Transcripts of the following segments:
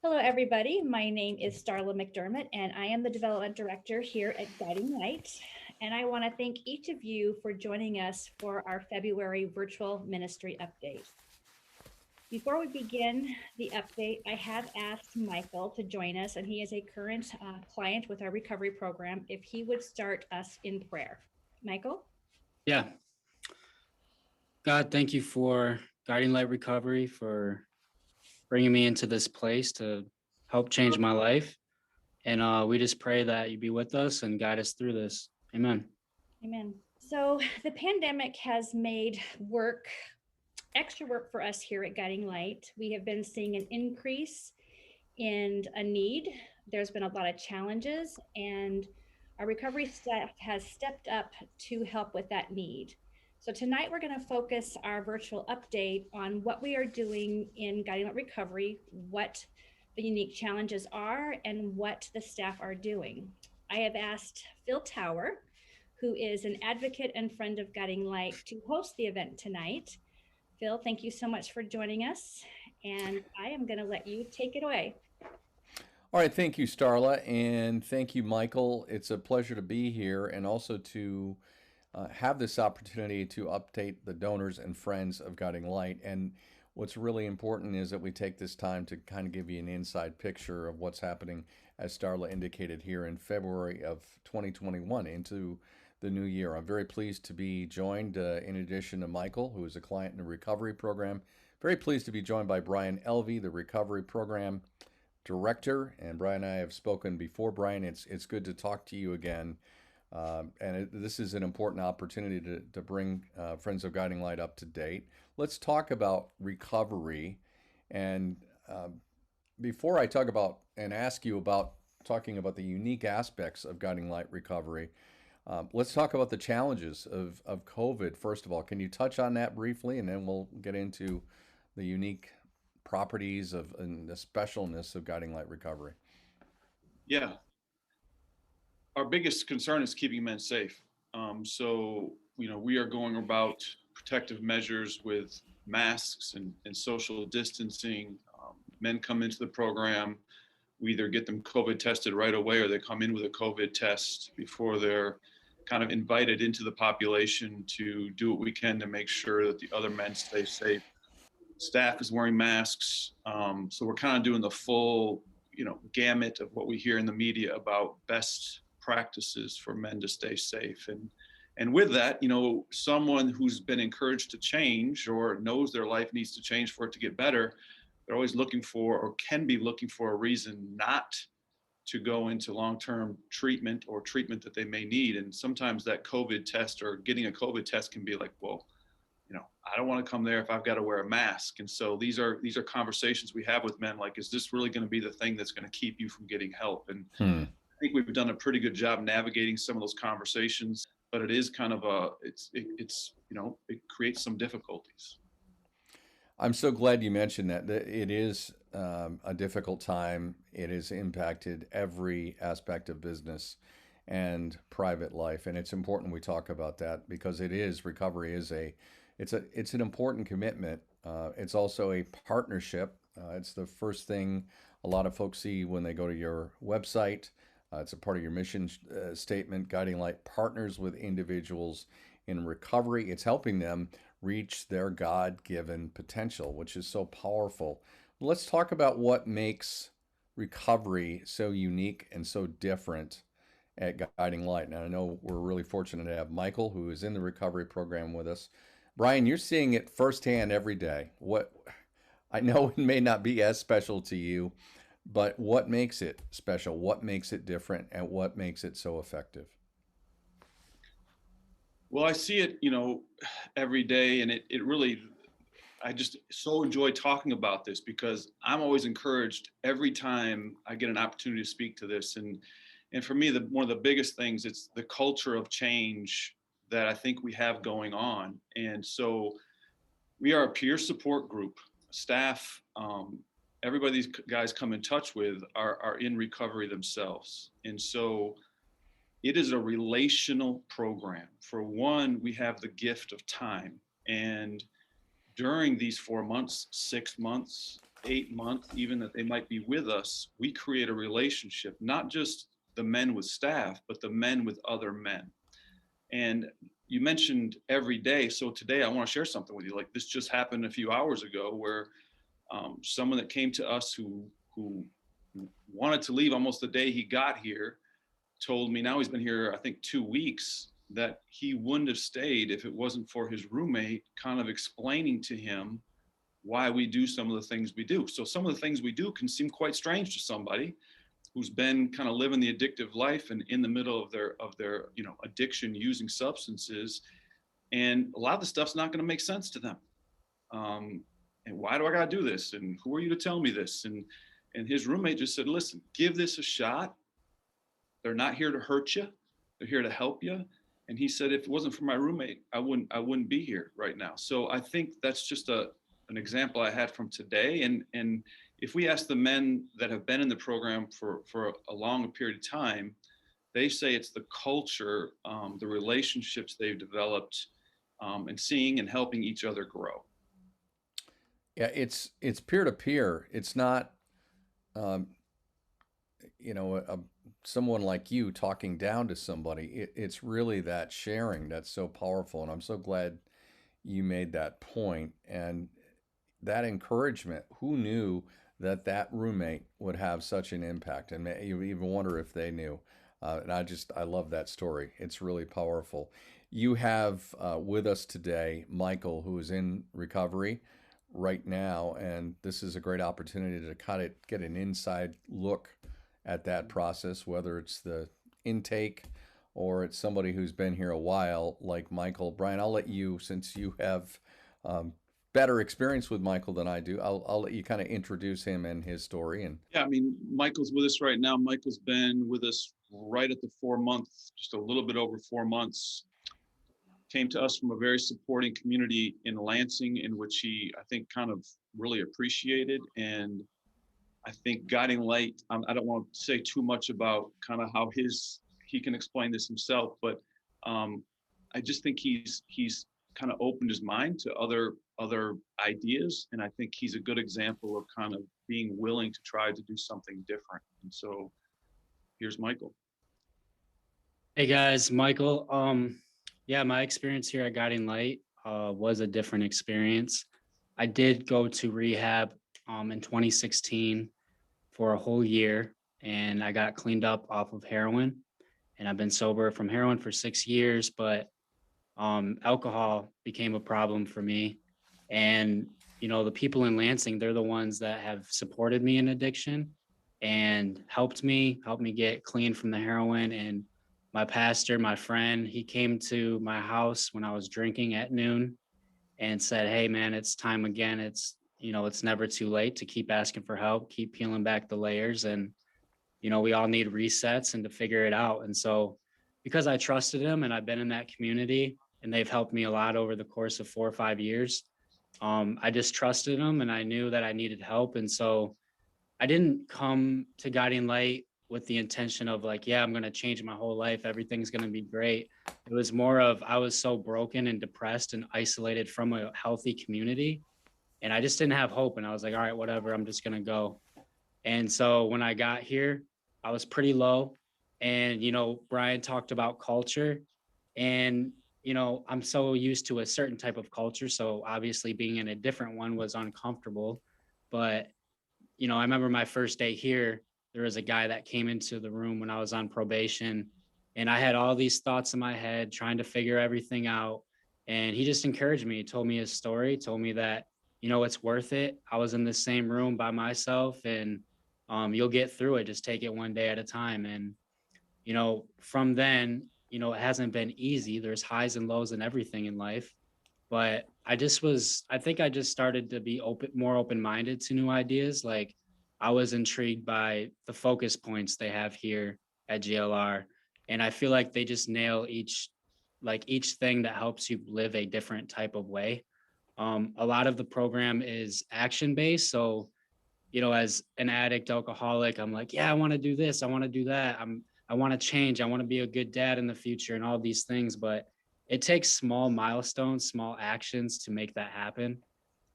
Hello, everybody. My name is Starla McDermott, and I am the Development Director here at Guiding Light. And I want to thank each of you for joining us for our February virtual ministry update. Before we begin the update, I have asked Michael to join us, and he is a current client with our recovery program, if he would start us in prayer. Michael? Yeah. God, thank you for Guiding Light Recovery, for bringing me into this place to help change my life. And we just pray that you be with us and guide us through this. Amen. Amen. So the pandemic has made extra work for us here at Guiding Light. We have been seeing an increase in a need. There's been a lot of challenges, and our recovery staff has stepped up to help with that need. So tonight we're going to focus our virtual update on what we are doing in Guiding Light Recovery, what the unique challenges are, and what the staff are doing. I have asked Phil Tower, who is an advocate and friend of Guiding Light, to host the event tonight. Phil, thank you so much for joining us, and I am going to let you take it away. All right, thank you, Starla, and thank you, Michael. It's a pleasure to be here and also to have this opportunity to update the donors and friends of Guiding Light. And what's really important is that we take this time to kind of give you an inside picture of what's happening, as Starla indicated here in February of 2021 into the new year. I'm very pleased to be joined, in addition to Michael, who is a client in the recovery program. Very pleased to be joined by Brian Elve, the recovery program director, and Brian and I have spoken before. Brian, it's good to talk to you again. This is an important opportunity to bring Friends of Guiding Light up to date. Let's talk about recovery. And before I talk about and ask you about talking about the unique aspects of Guiding Light recovery, let's talk about the challenges of COVID. First of all, can you touch on that briefly, and then we'll get into the unique properties of and the specialness of Guiding Light recovery? Yeah, our biggest concern is keeping men safe. We are going about protective measures with masks and social distancing. Men come into the program, we either get them COVID tested right away or they come in with a COVID test before they're kind of invited into the population to do what we can to make sure that the other men stay safe. Staff is wearing masks. So we're kind of doing the full, gamut of what we hear in the media about best practices for men to stay safe. And with that, someone who's been encouraged to change or knows their life needs to change for it to get better, they're always looking for or can be looking for a reason not to go into long-term treatment or treatment that they may need. And sometimes that COVID test or getting a COVID test can be like, well, I don't want to come there if I've got to wear a mask. And so these are conversations we have with men, like, is this really going to be the thing that's going to keep you from getting help? And I think we've done a pretty good job navigating some of those conversations, but it is kind of it creates some difficulties. I'm so glad you mentioned that. It is a difficult time. It has impacted every aspect of business and private life, and it's important we talk about that because recovery is it's an important commitment. It's also a partnership. It's the first thing a lot of folks see when they go to your website. It's a part of your mission statement. Guiding Light partners with individuals in recovery. It's helping them reach their God-given potential, which is so powerful. Let's talk about what makes recovery so unique and so different at Guiding Light. Now, I know we're really fortunate to have Michael, who is in the recovery program with us. Brian, you're seeing it firsthand every day. What I know it may not be as special to you, but what makes it special? What makes it different? And what makes it so effective? Well, I see it, every day, and it really, I just so enjoy talking about this because I'm always encouraged every time I get an opportunity to speak to this. And for me, one of the biggest things, it's the culture of change that I think we have going on. And so we are a peer support group, staff, everybody these guys come in touch with are in recovery themselves. And so it is a relational program. For one, we have the gift of time. And during these 4 months, 6 months, 8 month, even that they might be with us, we create a relationship, not just the men with staff, but the men with other men. And you mentioned every day. So today I want to share something with you. Like this just happened a few hours ago where someone that came to us who wanted to leave almost the day he got here told me, now he's been here, I think 2 weeks, that he wouldn't have stayed if it wasn't for his roommate kind of explaining to him why we do some of the things we do. So some of the things we do can seem quite strange to somebody who's been kind of living the addictive life and in the middle of their addiction using substances, and a lot of the stuff's not going to make sense to them. And why do I got to do this? And who are you to tell me this? And his roommate just said, listen, give this a shot. They're not here to hurt you. They're here to help you. And he said, if it wasn't for my roommate, I wouldn't be here right now. So I think that's just an example I had from today. And if we ask the men that have been in the program for a long period of time, they say it's the culture, the relationships they've developed, and seeing and helping each other grow. Yeah, it's peer to peer. It's not, um, someone like you talking down to somebody. It's really that sharing that's so powerful, and I'm so glad you made that point. And that encouragement. Who knew that that roommate would have such an impact? And you even wonder if they knew. And I love that story. It's really powerful. You have with us today Michael, who is in recovery right now, and this is a great opportunity to kind of get an inside look at that process, whether it's the intake or it's somebody who's been here a while, like Michael. Brian, I'll let you, since you have better experience with Michael than I do, I'll let you kind of introduce him and his story. And yeah, I mean, Michael's with us right now. Michael's been with us right at the 4 month, just a little bit over 4 months. Came to us from a very supporting community in Lansing, in which he, I think, kind of really appreciated. And I think Guiding Light, I don't want to say too much about kind of how he can explain this himself, but I just think he's kind of opened his mind to other ideas, and I think he's a good example of kind of being willing to try to do something different. And so here's Michael. Hey guys, Michael. Yeah, my experience here at Guiding Light was a different experience. I did go to rehab in 2016 for a whole year, and I got cleaned up off of heroin. And I've been sober from heroin for 6 years, but alcohol became a problem for me. And the people in Lansing, they're the ones that have supported me in addiction and helped me get clean from the heroin. And my pastor, my friend, he came to my house when I was drinking at noon and said, hey man, it's time again. It's never too late to keep asking for help, keep peeling back the layers. And we all need resets and to figure it out. And so because I trusted him and I've been in that community and they've helped me a lot over the course of 4 or 5 years, I just trusted them and I knew that I needed help. And so I didn't come to Guiding Light with the intention of like, yeah, I'm going to change my whole life. Everything's going to be great. It was more of, I was so broken and depressed and isolated from a healthy community. And I just didn't have hope. And I was like, all right, whatever, I'm just going to go. And so when I got here, I was pretty low. And, Brian talked about culture. And, I'm so used to a certain type of culture. So obviously being in a different one was uncomfortable. But, I remember my first day here, there was a guy that came into the room when I was on probation. And I had all these thoughts in my head trying to figure everything out. And he just encouraged me, told me his story, told me that, it's worth it. I was in the same room by myself and you'll get through it. Just take it one day at a time. And, from then, it hasn't been easy. There's highs and lows and everything in life. But I think I just started to be more open-minded to new ideas. Like I was intrigued by the focus points they have here at GLR. And I feel like they just nail each thing that helps you live a different type of way. A lot of the program is action-based. So as an addict, alcoholic, I'm like, yeah, I want to do this. I want to do that. I want to change. I want to be a good dad in the future and all these things. But it takes small milestones, small actions to make that happen.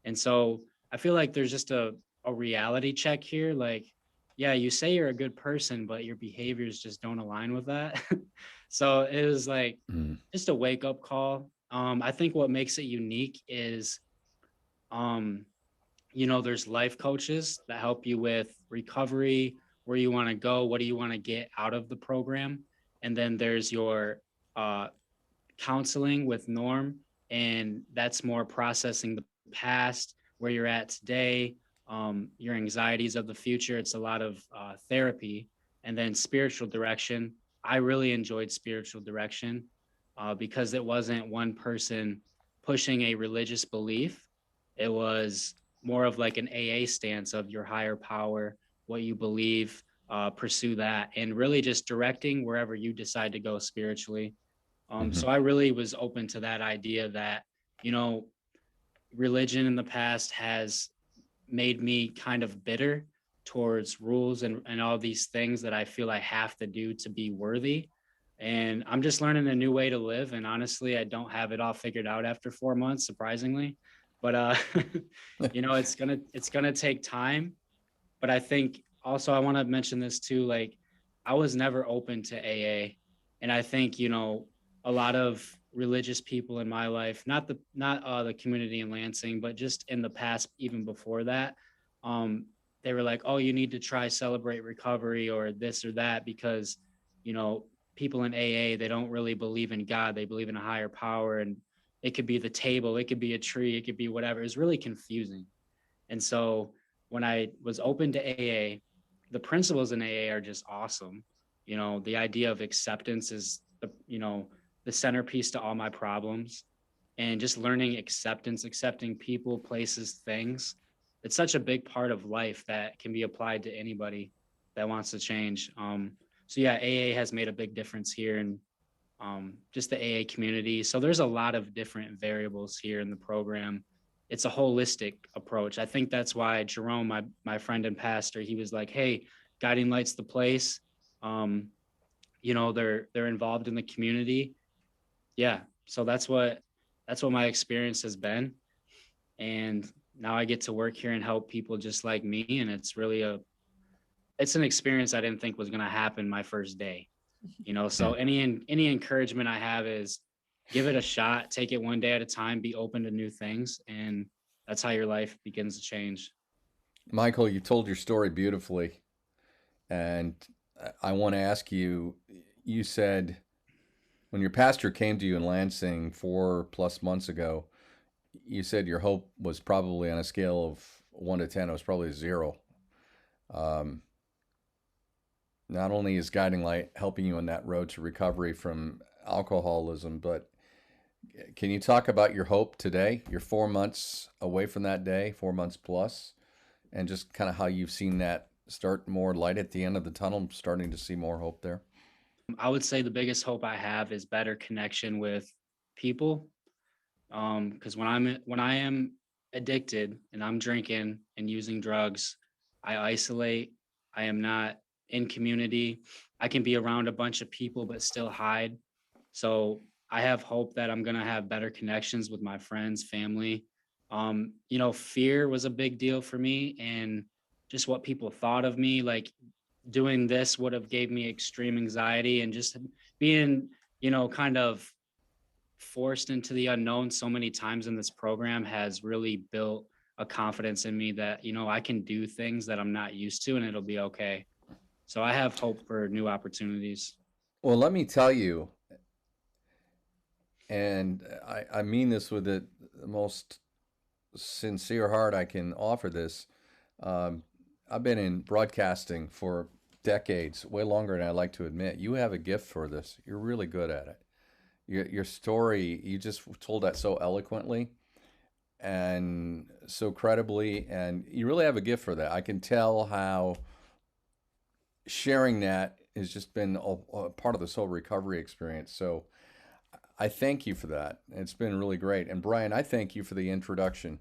And so I feel like there's just a a reality check here. Like, yeah, you say you're a good person, but your behaviors just don't align with that. So it was like Mm. just a wake up call. I think what makes it unique is, um, there's life coaches that help you with recovery, where you want to go, what do you want to get out of the program. And then there's your uh, counseling with Norm, and that's more processing the past, where you're at today, your anxieties of the future. It's a lot of therapy. And then spiritual direction. I really enjoyed spiritual direction because it wasn't one person pushing a religious belief. It was more of like an AA stance of your higher power, what you believe, pursue that, and really just directing wherever you decide to go spiritually. Mhm. So I really was open to that idea that, you know, religion in the past has made me kind of bitter towards rules and all these things that I feel I have to do to be worthy. And I'm just learning a new way to live. And honestly, I don't have it all figured out after 4 months, surprisingly. But it's gonna take time. But I think also I want to mention this too. Like, I was never open to AA, and I think a lot of religious people in my life, not the community in Lansing, but just in the past, even before that, um, they were like, "Oh, you need to try Celebrate Recovery or this or that," because you know people in AA, they don't really believe in God; they believe in a higher power, and it could be the table, it could be a tree, it could be whatever. It's really confusing. And so when I was open to AA, the principles in AA are just awesome. The idea of acceptance is the centerpiece to all my problems, and just learning acceptance, accepting people, places, things. It's such a big part of life that can be applied to anybody that wants to change. So yeah, AA has made a big difference here in just the AA community. So there's a lot of different variables here in the program. It's a holistic approach. I think that's why Jerome, my friend and pastor, he was like, "Hey, Guiding Light's the place." Um, they're involved in the community. Yeah, so that's what my experience has been, and now I get to work here and help people just like me, and it's an experience I didn't think was going to happen my first day. So any encouragement I have is give it a shot, take it one day at a time, be open to new things, and that's how your life begins to change. Michael, you told your story beautifully. And I want to ask you, you said when your pastor came to you in Lansing 4+ months ago, you said your hope was probably on a scale of 1 to 10, it was probably a zero. Um, Not only is Guiding Light helping you on that road to recovery from alcoholism, but can you talk about your hope today? You're 4 months away from that day, 4 months plus, and just kind of how you've seen that start more light at the end of the tunnel, starting to see more hope there. I would say the biggest hope I have is better connection with people. Because when I am addicted and I'm drinking and using drugs, I isolate. I am not in community. I can be around a bunch of people but still hide. So I have hope that I'm gonna have better connections with my friends, family. Fear was a big deal for me, and just what people thought of me. Like, doing this would have gave me extreme anxiety, and just being, kind of forced into the unknown so many times in this program has really built a confidence in me that, I can do things that I'm not used to and it'll be okay. So I have hope for new opportunities. Well, let me tell you, and I mean this with the most sincere heart I can offer this. Um, I've been in broadcasting for decades, way longer than I like to admit. You have a gift for this. You're really good at it. Your story, you just told that so eloquently and so credibly, and you really have a gift for that. I can tell how sharing that has just been a part of this whole recovery experience. So I thank you for that. It's been really great. And Brian, I thank you for the introduction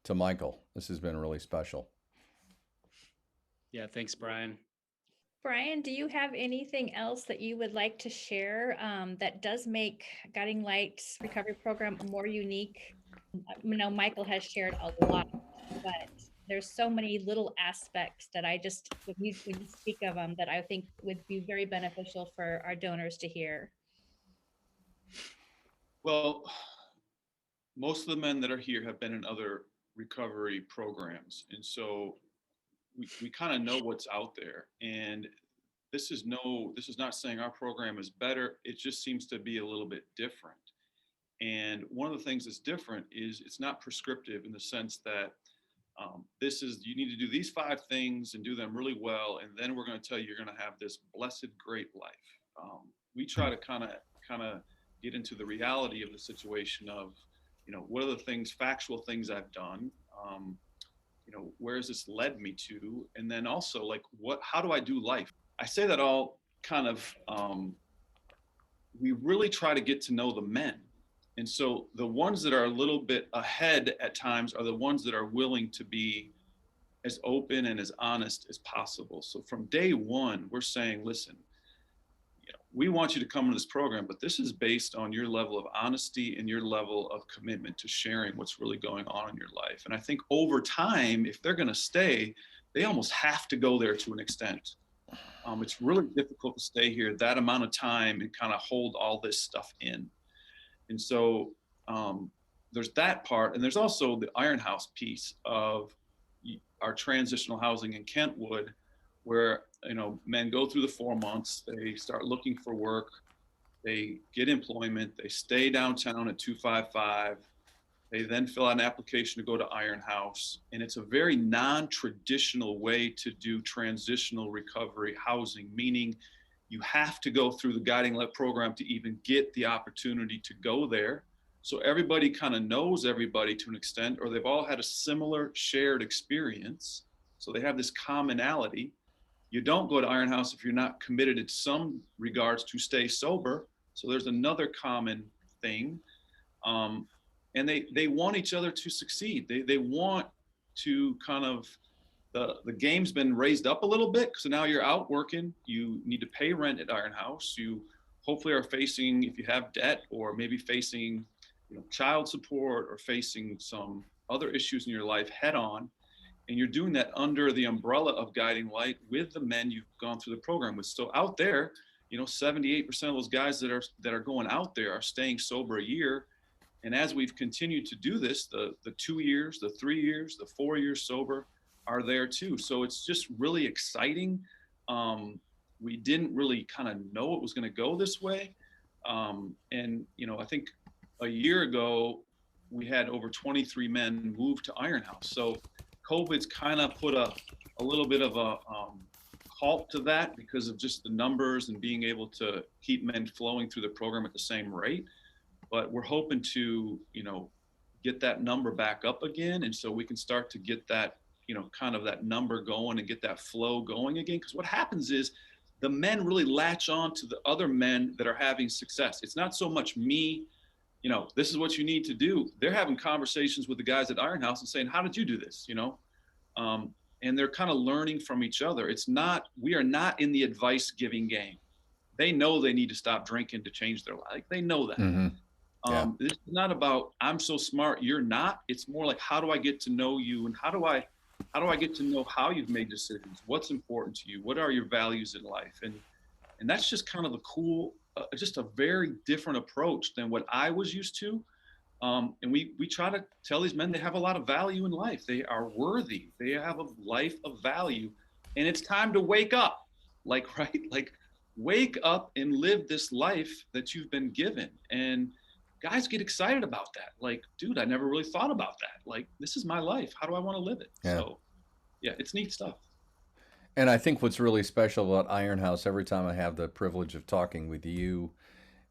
to Michael. This has been really special. Yeah, thanks, Brian. Brian, do you have anything else that you would like to share that does make Guiding Light's recovery program more unique? Michael has shared a lot, but there's so many little aspects that I just, when you speak of them, that I think would be very beneficial for our donors to hear. Well, most of the men that are here have been in other recovery programs. And so we kind of know what's out there. And this is not saying our program is better. It just seems to be a little bit different. And one of the things that's different is it's not prescriptive in the sense that you need to do these 5 things and do them really well, and then we're going to tell you you're going to have this blessed great life. We try to kind of get into the reality of the situation of, what are the things, factual things I've done, where has this led me to, and then also like how do I do life? I say that all kind of, we really try to get to know the men. And so the ones that are a little bit ahead at times are the ones that are willing to be as open and as honest as possible. So from day one, we're saying, listen, we want you to come to this program, but this is based on your level of honesty and your level of commitment to sharing what's really going on in your life. And I think over time, if they're going to stay, they almost have to go there to an extent. It's really difficult to stay here that amount of time and kind of hold all this stuff in. And so there's that part. And there's also the Iron House piece of our transitional housing in Kentwood, where, men go through the 4 months, they start looking for work, they get employment, they stay downtown at 255. They then fill out an application to go to Iron House. And it's a very non-traditional way to do transitional recovery housing, meaning you have to go through the Guiding Light program to even get the opportunity to go there. So everybody kind of knows everybody to an extent, or they've all had a similar shared experience. So they have this commonality. You don't go to Iron House if you're not committed in some regards to stay sober. So there's another common thing. And they want each other to succeed. They want to kind of, the game's been raised up a little bit, because now you're out working, you need to pay rent at Iron House, you hopefully are facing, if you have debt, or maybe facing child support, or facing some other issues in your life head on, and you're doing that under the umbrella of Guiding Light with the men you've gone through the program with. So out there, 78% of those guys that are going out there are staying sober a year. And as we've continued to do this, the 2 years, the 3 years, the 4 years sober are there too. So it's just really exciting. We didn't really kind of know it was going to go this way. And, I think a year ago, we had over 23 men move to Iron House. So COVID's kind of put a little bit of a halt to that because of just the numbers and being able to keep men flowing through the program at the same rate. But we're hoping to, get that number back up again. And so we can start to get that, kind of that number going and get that flow going again. Because what happens is the men really latch on to the other men that are having success. It's not so much me, this is what you need to do. They're having conversations with the guys at Iron House and saying, how did you do this? And they're kind of learning from each other. We are not in the advice giving game. They know they need to stop drinking to change their life. They know that. Mm-hmm. Yeah. This is not about, I'm so smart, you're not. It's more like, how do I get to know you, and how do I get to know how you've made decisions? What's important to you? What are your values in life? And that's just kind of a cool, just a very different approach than what I was used to. And we try to tell these men they have a lot of value in life. They are worthy. They have a life of value, and it's time to wake up. Right? Like, wake up and live this life that you've been given. And guys get excited about that. Like, dude, I never really thought about that. Like, this is my life. How do I want to live it? Yeah. So, yeah, it's neat stuff. And I think what's really special about Iron House, every time I have the privilege of talking with you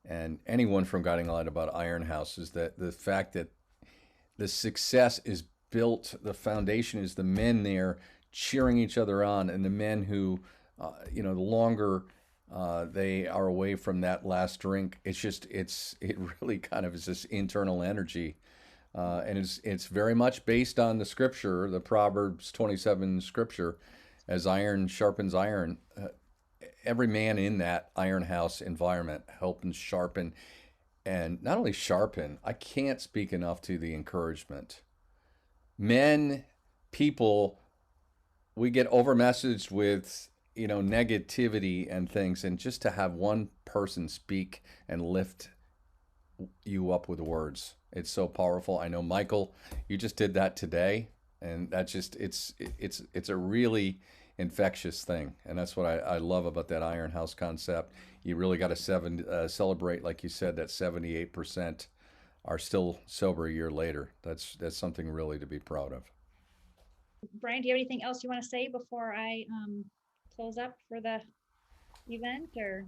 and anyone from Guiding Light about Iron House, is that the fact that the success is built, the foundation is the men there cheering each other on, and the men who, the longer they are away from that last drink, it really kind of is this internal energy. And it's very much based on the scripture, the Proverbs 27 scripture, as iron sharpens iron. Every man in that Iron House environment helping sharpen, and not only sharpen, I can't speak enough to the encouragement. Men people, we get over messaged with, you know, negativity and things, and just to have one person speak and lift you up with words, it's so powerful. I know, Michael, you just did that today, and that's just, it's a really infectious thing, and that's what I love about that Iron House concept. You really got to celebrate, like you said, that 78% are still sober a year later. That's something really to be proud of. Brian, do you have anything else you want to say before I close up for the event? Or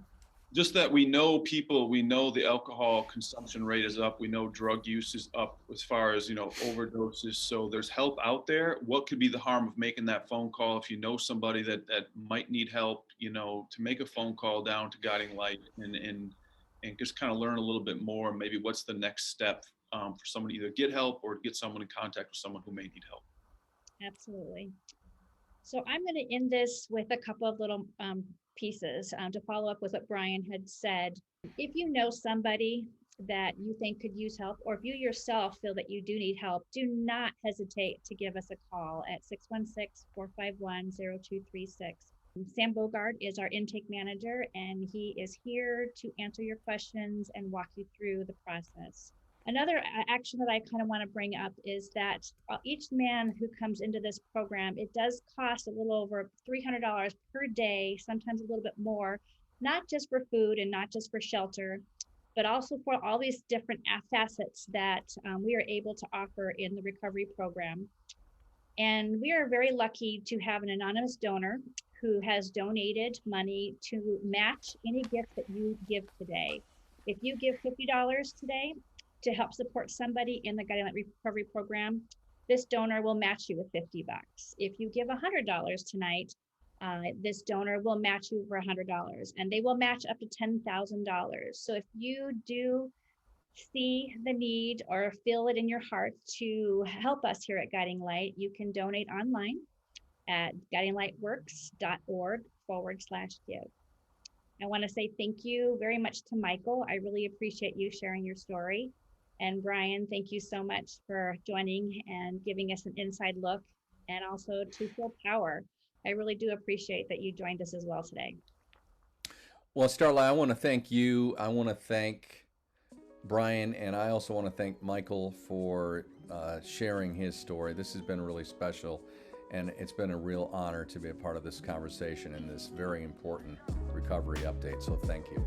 Just that we know people, we know the alcohol consumption rate is up. We know drug use is up as far as, overdoses. So there's help out there. What could be the harm of making that phone call? If you know somebody that might need help, to make a phone call down to Guiding Light and just kind of learn a little bit more. Maybe what's the next step for someone to either get help or get someone in contact with someone who may need help. absolutely. So I'm going to end this with a couple of little pieces to follow up with what Brian had said. If you know somebody that you think could use help, or if you yourself feel that you do need help, do not hesitate to give us a call at 616-451-0236. Sam Bogard is our intake manager, and he is here to answer your questions and walk you through the process. Another action that I kind of want to bring up is that each man who comes into this program, it does cost a little over $300 per day, sometimes a little bit more, not just for food and not just for shelter, but also for all these different facets that we are able to offer in the recovery program. And we are very lucky to have an anonymous donor who has donated money to match any gift that you give today. If you give $50 today to help support somebody in the Guiding Light Recovery Program, this donor will match you with $50. If you give $100 tonight, this donor will match you for $100, and they will match up to $10,000. So if you do see the need or feel it in your heart to help us here at Guiding Light, you can donate online at guidinglightworks.org/give. I want to say thank you very much to Michael. I really appreciate you sharing your story. And Brian, thank you so much for joining and giving us an inside look, and also to Feel Power. I really do appreciate that you joined us as well today. Well, Starla, I want to thank you. I want to thank Brian, and I also want to thank Michael for sharing his story. This has been really special, and it's been a real honor to be a part of this conversation and this very important recovery update. So thank you.